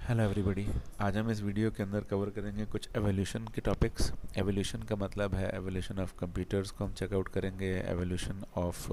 Hello everybody. आज हम इस वीडियो के अंदर कवर करेंगे कुछ एवोल्यूशन के टॉपिक्स। एवोल्यूशन का मतलब है एवोल्यूशन ऑफ कंप्यूटर्स को हम चेकआउट करेंगे। एवोल्यूशन ऑफ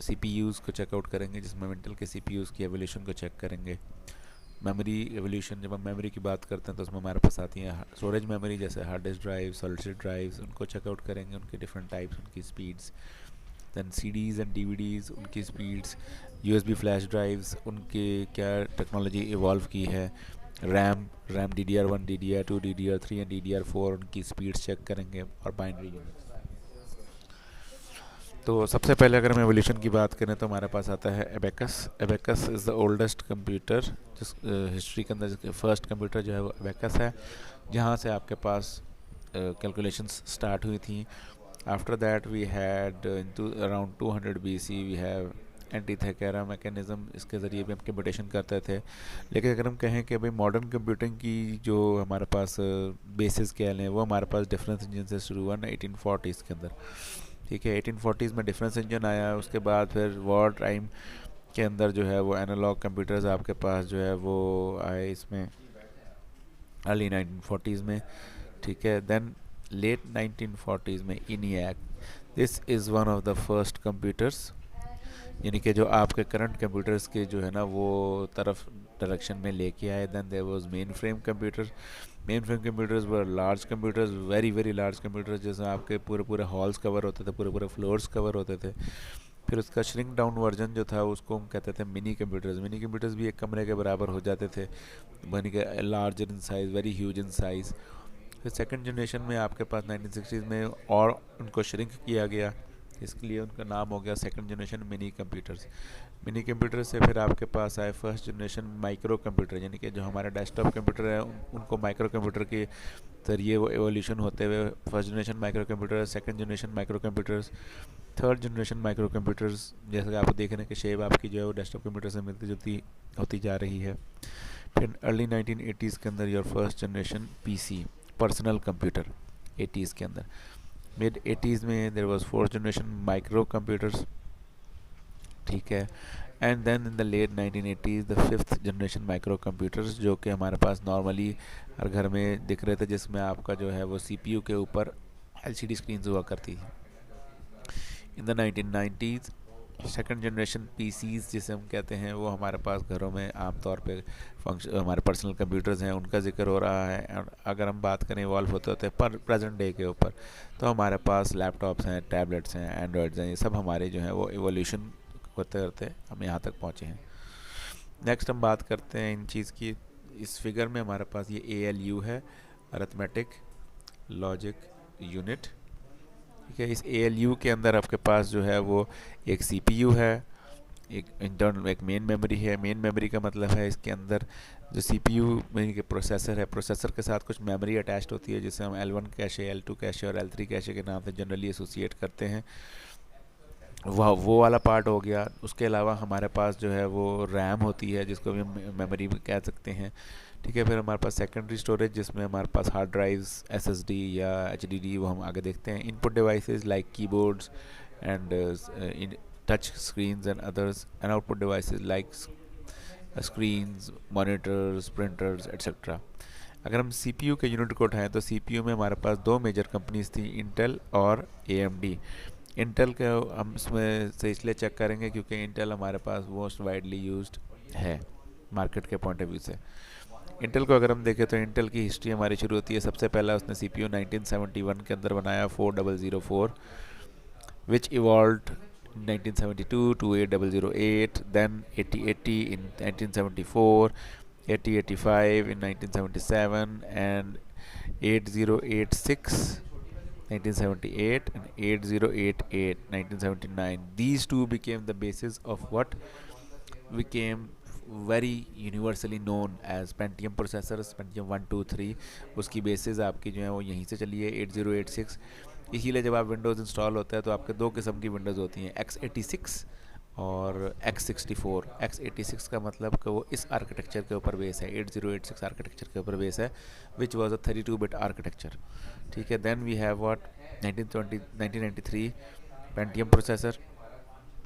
सीपीयूज़ को चेकआउट करेंगे, जिसमें इंटेल के सीपीयूज़ की एवोल्यूशन को चेक करेंगे। मेमोरी एवोल्यूशन, जब हम मेमोरी की बात करते हैं तो उसमें हमारे पास आती है स्टोरेज मेमोरी, जैसे hard disk drive, solid state drives, उनको चेकआउट करेंगे, उनके डिफरेंट टाइप्स, उनकी speeds. Then CDs and DVDs, उनकी स्पीड्स। यूएसबी फ्लैश ड्राइव्स, उनके क्या टेक्नोलॉजी इवॉल्व की है। RAM DDR1, DDR2, DDR3 and DDR4, उनकी स्पीड्स चेक करेंगे। और बाइनरी यूनिट्स। तो सबसे पहले अगर हम एवोल्यूशन की बात करें तो हमारे पास आता है abacus. Abacus is the oldest computer, जिस हिस्ट्री के अंदर फर्स्ट कंप्यूटर जो है वो एबेकस है, जहाँ से आपके पास कैलकुलेशंस स्टार्ट हुई थी। After that we had around 200 BC we have एंटीथेकेरा mechanism, इसके ज़रिए भी हम कंप्यूटेशन करते थे। लेकिन अगर हम कहें कि भाई मॉडर्न कंप्यूटिंग की जो हमारे पास बेसिस क्या हैं, वो हमारे पास डिफरेंस इंजन से शुरू हुआ ना 1840s के अंदर। ठीक है, 1840s में डिफरेंस इंजन आया। उसके बाद फिर वॉर टाइम के अंदर जो है वो एनालॉग कंप्यूटर्स आपके पास जो है वो आए इसमें अर्ली 1940s में। ठीक है, देन लेट 1940s में ENIAC, this is one of the first computers, यानी कि जो आपके करंट कंप्यूटर्स के जो है ना वो तरफ डायरेक्शन में लेके आए। Then there was mainframe computer. Mainframe computers were large computers, very very large computers, जैसे आपके पूरे पूरे हॉल्स कवर होते थे, पूरे पूरे फ्लोर्स कवर होते थे। फिर उसका श्रिंक डाउन वर्जन जो था उसको हम कहते थे मिनी कंप्यूटर्स। मिनी कंप्यूटर्स भी एक कमरे के बराबर हो जाते थे, बन के larger in size, very huge in size. फिर सेकंड जनरेशन में आपके पास 1960s में और उनको श्रिंक किया गया, इसके लिए उनका नाम हो गया second generation mini computers. Mini computer से फिर आपके पास आए फर्स्ट जनरेशन माइक्रो कंप्यूटर, यानी कि जो हमारे डेस्कटॉप कंप्यूटर है उनको माइक्रो कंप्यूटर के ज़रिए वो एवोल्यूशन होते हुए first generation micro computer, second generation micro computers, third generation micro computers. जैसे कि आप देख रहे हैं कि शेप आपकी जो है वो डेस्कटॉप कंप्यूटर से मिलती जुलती होती जा रही है। फिर अर्ली 1980s के अंदर your first generation PC, personal computer, 80s के अंदर। मिड 80s में there was fourth generation microcomputers. ठीक है, and then in the late 1980s the fifth generation microcomputers, जो कि हमारे पास नॉर्मली हर घर में दिख रहे थे, जिसमें आपका जो है वो CPU के ऊपर LCD स्क्रीन हुआ करती थी। In the 1990s second generation PCs जिसे हम कहते हैं, वो हमारे पास घरों में आमतौर पे फंक्शन हमारे पर्सनल कंप्यूटर्स हैं, उनका जिक्र हो रहा है। और अगर हम बात करें इवॉल्व होते होते पर प्रेजेंट डे के ऊपर, तो हमारे पास लैपटॉप्स हैं, टैबलेट्स हैं, एंड्रॉयड्स हैं, ये सब हमारे जो हैं वो इवोल्यूशन करते करते हम यहाँ तक पहुँचे हैं। नेक्स्ट हम बात करते हैं इन चीज़ की। इस फिगर में हमारे पास ये ALU है, अरिथमेटिक लॉजिक यूनिट। ठीक है, इस ALU के अंदर आपके पास जो है वो एक CPU है, एक इंटरनल एक मेन मेमोरी है। मेन मेमोरी का मतलब है इसके अंदर जो CPU में के प्रोसेसर है, प्रोसेसर के साथ कुछ मेमोरी अटैच्ड होती है, जिसे हम L1 कैशे, L2 कैशे और L3 कैशे के नाम से जनरली एसोसिएट करते हैं। वो वाला पार्ट हो गया। उसके अलावा हमारे पास जो है वो रैम होती है, जिसको भी हम मेमोरी भी कह सकते हैं। ठीक है, फिर हमारे पास सेकेंडरी स्टोरेज, जिसमें हमारे पास हार्ड ड्राइव्स, SSD या HDD, वो हम आगे देखते हैं। Input devices like keyboards and touch screens and others, and output devices like screens, monitors, printers etcetera. अगर हम CPU के यूनिट को उठाएँ तो CPU में हमारे पास दो मेजर कंपनीज थी, इंटेल और AMD। इंटेल के हम इसमें से इसलिए चेक करेंगे क्योंकि इंटेल हमारे पास मोस्ट वाइडली यूज्ड है मार्केट के पॉइंट ऑफ व्यू से। इंटेल को अगर हम देखें तो इंटेल की हिस्ट्री हमारी शुरू होती है, सबसे पहला उसने CPU 1971 के अंदर बनाया, 4004, विच evolved 1972 to 8008, then 8080 in 1974, 8085 in 1977, and 8086 1978 and 8088 1979. These two became the basis of what became very universally known as Pentium processors, Pentium 1 2 3। उसकी बेसिस आपकी जो है वो यहीं से चली है 8086। इसीलिए जब आप विंडोज़ इंस्टॉल होता है तो आपके दो किस्म की विंडोज़ होती हैं, x86 और x64। x86 का मतलब कि वो इस आर्किटेक्चर के ऊपर बेस है, 8086 आर्किटेक्चर के ऊपर बेस है, विच वाज अ 32-बिट आर्किटेक्चर। ठीक है, then we have what 1993 Pentium processor,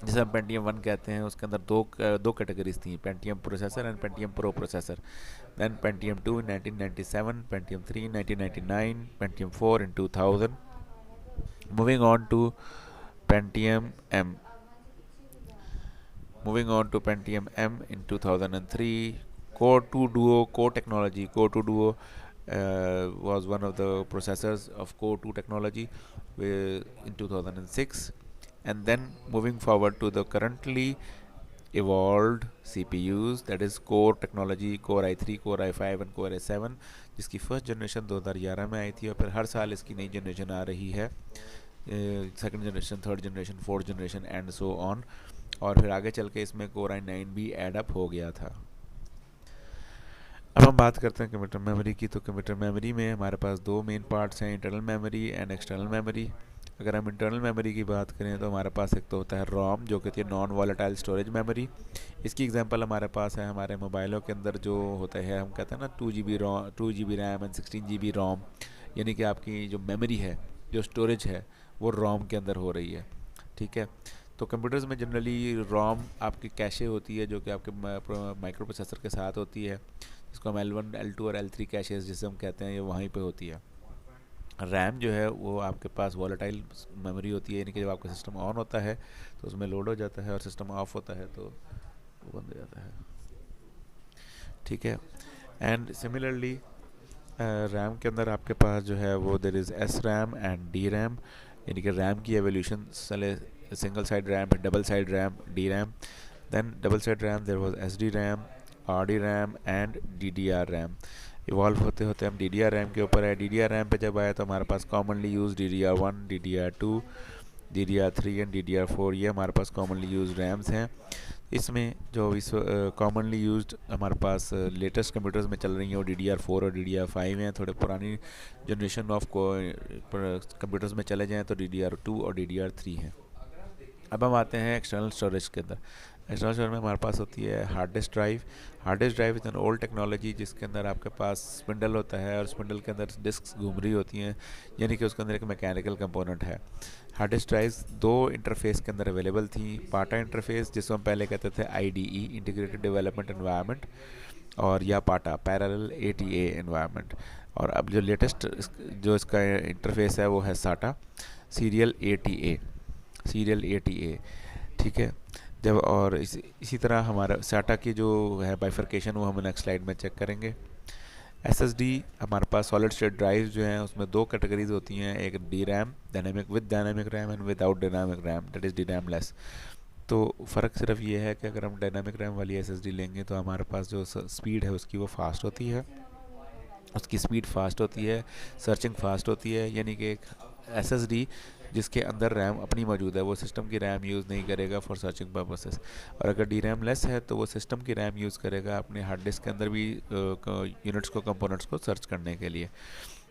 जिसे हम पेंटियम 1 कहते हैं, उसके अंदर दो कैटेगरीज थी, Pentium processor and Pentium pro processor. Then Pentium 2 in 1997, Pentium 3 in 1999, Pentium 4 in 2000। Moving on to Pentium M Moving on to Pentium M in 2003, Core 2 Duo core technology. Core 2 Duo was one of the processors of Core 2 technology in 2006. And then moving forward to the currently evolved CPUs, that is Core technology, Core i3, Core i5 and Core i7, जिसकी first generation 2011 में आई थी और फिर हर साल इसकी नई generation आ रही है, second generation, third generation, fourth generation and so on. और फिर आगे चल के इसमें कोर i9 भी एड अप हो गया था। अब हम बात करते हैं कंप्यूटर मेमोरी की। तो कंप्यूटर मेमोरी में हमारे पास दो मेन पार्ट्स हैं, internal memory and external memory. अगर हम इंटरनल मेमोरी की बात करें तो हमारे पास एक तो होता है रोम, जो कहती है नॉन वॉलेटाइल स्टोरेज मेमोरी। इसकी एग्जांपल हमारे पास है हमारे मोबाइलों के अंदर जो होता है, हम कहते हैं ना 2 GB रैम एंड 16 GB रोम, यानी कि आपकी जो मेमोरी है, जो स्टोरेज है, वो रोम के अंदर हो रही है। ठीक है, तो कंप्यूटर्स में जनरली रोम आपकी कैशे होती है, जो कि आपके माइक्रो प्रोसेसर के साथ होती है, जिसको हम L1, L2 और L3 कैशेस जिसे हम कहते हैं, ये वहीं पे होती है। रैम जो है वो आपके पास वॉलेटाइल मेमोरी होती है, यानी कि जब आपका सिस्टम ऑन होता है तो उसमें लोड हो जाता है और सिस्टम ऑफ होता है तो वो बंद हो जाता है। ठीक है, एंड सिमिलरली रैम के अंदर आपके पास जो है वो there is S RAM and D RAM, यानी कि रैम की एवोल्यूशन चले, single side RAM, double side RAM, D RAM. Then double side RAM there was S D RAM, R D RAM and D D R RAM. Evolve होते होते हम D D R RAM के ऊपर है। D D R RAM पे जब आया तो हमारे पास commonly use D D R one, D D R two, D D R three and D D R four, ये हमारे पास कॉमनली यूज रैम्स हैं। इसमें जो इस कॉमनली यूज्ड हमारे पास लेटेस्ट कंप्यूटर्स में चल रही हैं वो डी डी आर फोर और डी डी आर फाइव हैं। थोड़े पुरानी जनरेशन ऑफ कंप्यूटर्स में चले जाएँ तो डी डी आर टू और डी डी आर थ्री हैं। अब हम आते हैं एक्सटर्नल स्टोरेज के अंदर। एक्सटर्नल स्टोरेज में हमारे पास होती है hard disk drive. Hard disk drive is an old technology, जिसके अंदर आपके पास स्पिंडल होता है और स्पिंडल के अंदर डिस्क घूम रही होती हैं, यानी कि उसके अंदर एक मैकेनिकल कंपोनेंट है। हार्ड डिस्क ड्राइव्स दो इंटरफेस के अंदर अवेलेबल थी। पाटा इंटरफेस, जिसको हम पहले कहते थे IDE, इंटीग्रेटेड डेवलपमेंट एनवायरनमेंट, और या पाटा, पैरेलल ATA एनवायरनमेंट। और अब जो लेटेस्ट जो इसका इंटरफेस है वो है साटा, सीरियल ATA। ठीक है, जब और इसी तरह हमारा साटा की जो है बाइफरकेशन वो हम नेक्स्ट स्लाइड में चेक करेंगे। SSD हमारे पास सॉलिड स्टेट ड्राइव जो हैं उसमें दो कैटेगरीज होती हैं, एक D RAM, dynamic RAM and without dynamic RAM, that is D RAM less. तो फ़र्क सिर्फ ये है कि अगर हम डायनामिक रैम वाली SSD लेंगे तो हमारे पास जो स्पीड है उसकी वो फास्ट होती है, उसकी स्पीड फास्ट होती है, सर्चिंग फास्ट होती है, यानी कि एक SSD जिसके अंदर रैम अपनी मौजूद है वो सिस्टम की रैम यूज़ नहीं करेगा फॉर सर्चिंग पर्पसेस। और अगर डी रैम लेस है तो वो सिस्टम की रैम यूज़ करेगा अपने हार्ड डिस्क के अंदर भी यूनिट्स को, कंपोनेंट्स को सर्च करने के लिए।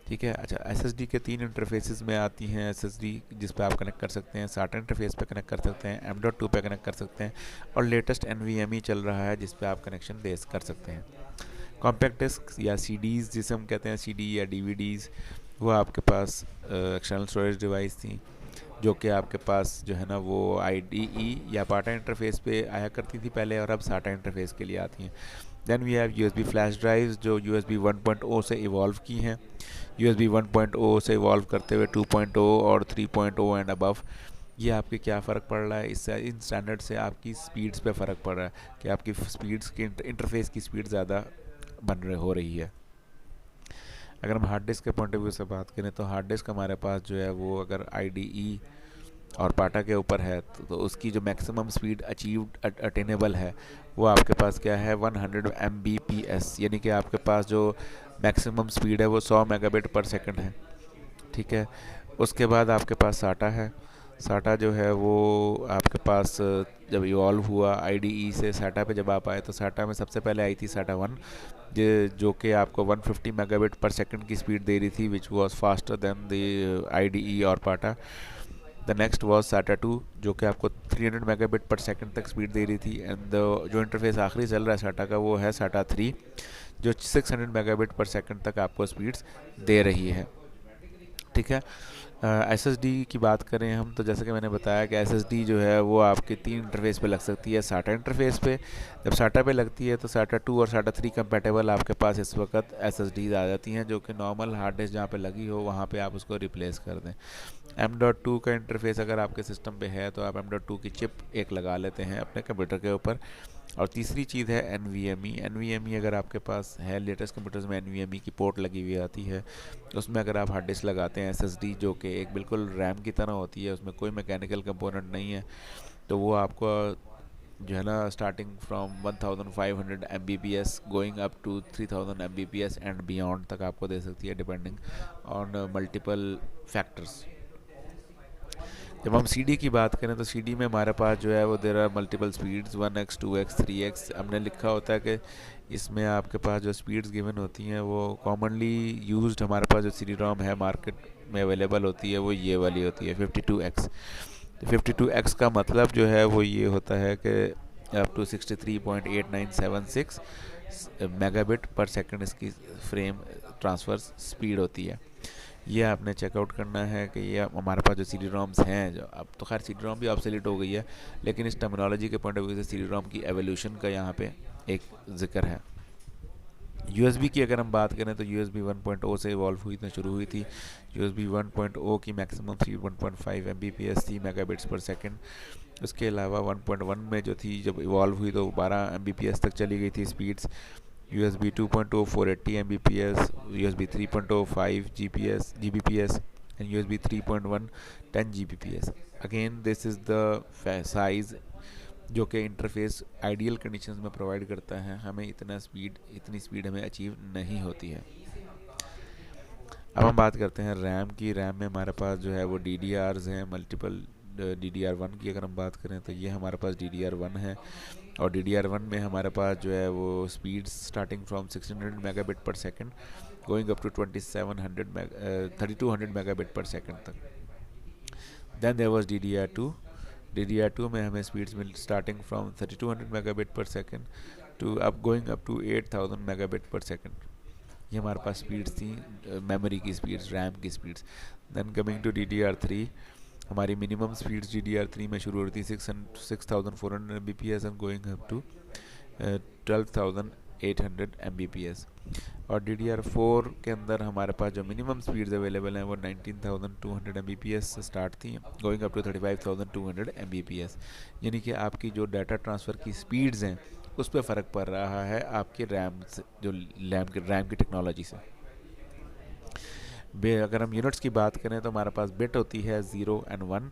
ठीक है, अच्छा, SSD के तीन इंटरफेसेस में आती हैं। SSD जिस पे आप कनेक्ट कर सकते हैं, SATA इंटरफेस पे कनेक्ट कर सकते हैं, M.2 पे कनेक्ट कर सकते हैं, और लेटेस्ट NVMe चल रहा है जिस पे आप कनेक्शन दे कर सकते हैं। कॉम्पैक्ट डिस्क या CDs जिसे हम कहते हैं, CD या DVDs, वो आपके पास एक्सटर्नल स्टोरेज डिवाइस थी, जो कि आपके पास जो है ना वो IDE या पाटा इंटरफेस पे आया करती थी पहले, और अब साटा इंटरफेस के लिए आती हैं। Then we have USB flash drives, जो USB 1.0 से इवॉल्व की हैं। USB 1.0 से इवॉल्व करते हुए 2.0 और 3.0 एंड अबव। ये आपके क्या फ़र्क पड़ रहा है, इससे इन स्टैंडर्ड से आपकी स्पीड्स पे फ़र्क पड़ रहा है कि आपकी स्पीड्स की इंटरफेस की स्पीड ज़्यादा हो रही है। अगर हम हार्ड डिस्क के पॉइंट ऑफ व्यू से बात करें तो हार्ड डिस्क हमारे पास जो है वो अगर IDE और पाटा के ऊपर है तो उसकी जो मैक्सिमम स्पीड अचीव्ड अटेनेबल है वो आपके पास क्या है, 100 Mbps, यानी कि आपके पास जो मैक्सिमम स्पीड है वो 100 मेगाबिट पर सेकंड है। ठीक है, उसके बाद आपके पास साटा है। साटा जो है वो आपके पास जब इवॉल्व हुआ IDE से साटा पे जब आप आए तो साटा में सबसे पहले आई थी साटा 1, जो कि आपको 150 मेगाबिट पर सेकंड की स्पीड दे रही थी, which was faster than the IDE और पाटा। द नेक्स्ट वाज साटा 2, जो कि आपको 300 मेगाबिट पर सेकंड तक स्पीड दे रही थी। एंड जो इंटरफेस आखिरी चल रहा है साटा का वो है साटा 3, जो 600 मेगाबिट पर सेकंड तक आपको स्पीड्स दे रही है। ठीक है। SSD की बात करें हम, तो जैसे कि मैंने बताया कि SSD जो है वो आपके तीन इंटरफेस पे लग सकती है। SATA इंटरफेस पे, जब SATA पे लगती है तो SATA 2 और SATA 3 कंपेटेबल आपके पास इस वक्त SSDs आ जाती हैं, जो कि नॉर्मल हार्ड डिस्क जहाँ पे लगी हो वहाँ पे आप उसको रिप्लेस कर दें। M.2 का इंटरफेस अगर आपके सिस्टम पे है तो आप M.2 की चिप एक लगा लेते हैं अपने कंप्यूटर के ऊपर। और तीसरी चीज़ है NVMe अगर आपके पास है, लेटेस्ट कंप्यूटर्स में NVMe की पोर्ट लगी हुई आती है। उसमें अगर आप हार्ड डिस्क लगाते हैं SSD, जो कि एक बिल्कुल रैम की तरह होती है, उसमें कोई मैकेनिकल कंपोनेंट नहीं है, तो वो आपको जो है ना starting from 1500 MBPS going up to 3000 MBPS and beyond तक आपको दे सकती है, डिपेंडिंग ऑन मल्टीपल फैक्टर्स। जब हम CD की बात करें तो CD में हमारे पास जो है वो there are multiple speeds, 1x 2x 3x हमने लिखा होता है कि इसमें आपके पास जो स्पीड्स गिवन होती हैं वो कॉमनली यूज्ड हमारे पास जो CD-ROM है मार्केट में अवेलेबल होती है वो ये वाली होती है 52x। 52x का मतलब जो है वो ये होता है कि up to 63.8976 megabit per second इसकी फ्रेम ट्रांसफ़र स्पीड होती है। ये आपने चेकआउट करना है कि ये हमारे पास जो CD-ROMs हैं, जो अब तो खैर CD-ROM भी ऑब्सोलीट हो गई है, लेकिन इस टर्मिनोलॉजी के पॉइंट ऑफ व्यू से CD-ROM की एवोल्यूशन का यहाँ पे एक जिक्र है। USB की अगर हम बात करें तो USB 1.0 से इवॉल्व हुई थी, शुरू हुई थी। USB 1.0 की मैक्सिमम स्पीड 1.5 Mbps थी, मेगाबिट्स पर सेकंड। उसके अलावा 1.1 में जो थी, जब इवॉल्व हुई तो 12 Mbps तक चली गई थी speeds. USB 2.0 480 Mbps, USB 3.0 5 Gbps and USB 3.1 10 Gbps. Again this is the size जो कि इंटरफेस आइडियल कंडीशंस में प्रोवाइड करता है, हमें इतनी स्पीड हमें अचीव नहीं होती है। अब हम बात करते हैं रैम की। रैम में हमारे पास जो है वो DDRs हैं, मल्टीपल DDR1 की अगर हम बात करें तो ये हमारे पास DDR1 है। और DDR1 में हमारे पास जो है वो speed starting from 1600 megabit per second going up to 3200 megabit per second तक। देन देयर वाज DDR2 में हमें स्पीड्स मिल starting from 3200 megabit per second to up going up to 8000 megabit per second. ये हमारे पास स्पीड्स थी, memory की speeds, RAM की speeds. Then coming to DDR3, हमारी मिनिमम स्पीड्स DDR3 में शुरू होती थी 6400 Mbps and going up to 12800 Mbps। और DDR4 के अंदर हमारे पास जो मिनिमम स्पीड्स अवेलेबल हैं वो 19200 Mbps से स्टार्ट थी, गोइंग अप टू 35200 Mbps। यानी कि आपकी जो डाटा ट्रांसफ़र की स्पीड्स हैं उस पर फ़र्क पड़ रहा है आपके रैम से, जो रैम की टेक्नोलॉजी से। अगर हम यूनिट्स की बात करें तो हमारे पास बिट होती है 0 and 1।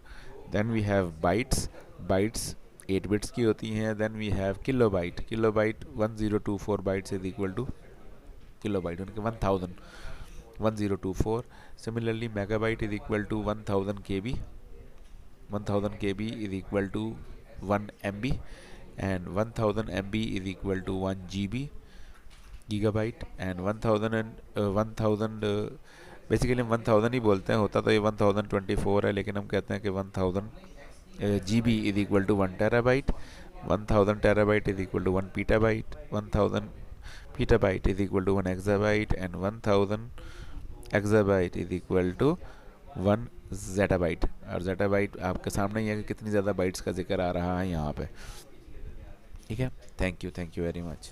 Then we have bytes 8 bits की होती हैं। Then we have kilobyte 1024 bytes is equal to kilobyte, उनके 1024। Similarly megabyte is equal to 1000 KB, 1000 KB is equal to 1 MB and 1000 MB is equal to 1 gigabyte and 1000 basically हम 1000 ही बोलते हैं, होता तो ये 1024 है, लेकिन हम कहते हैं कि 1000 GB is equal to 1 terabyte, 1000 terabyte is equal to 1 petabyte, 1000 petabyte is equal to 1 exabyte and 1000 exabyte is equal to 1 zettabyte. और जेटाबाइट आपके सामने ही है कि कितनी ज़्यादा बाइट्स का जिक्र आ रहा है यहाँ पे। ठीक है, थैंक यू वेरी मच।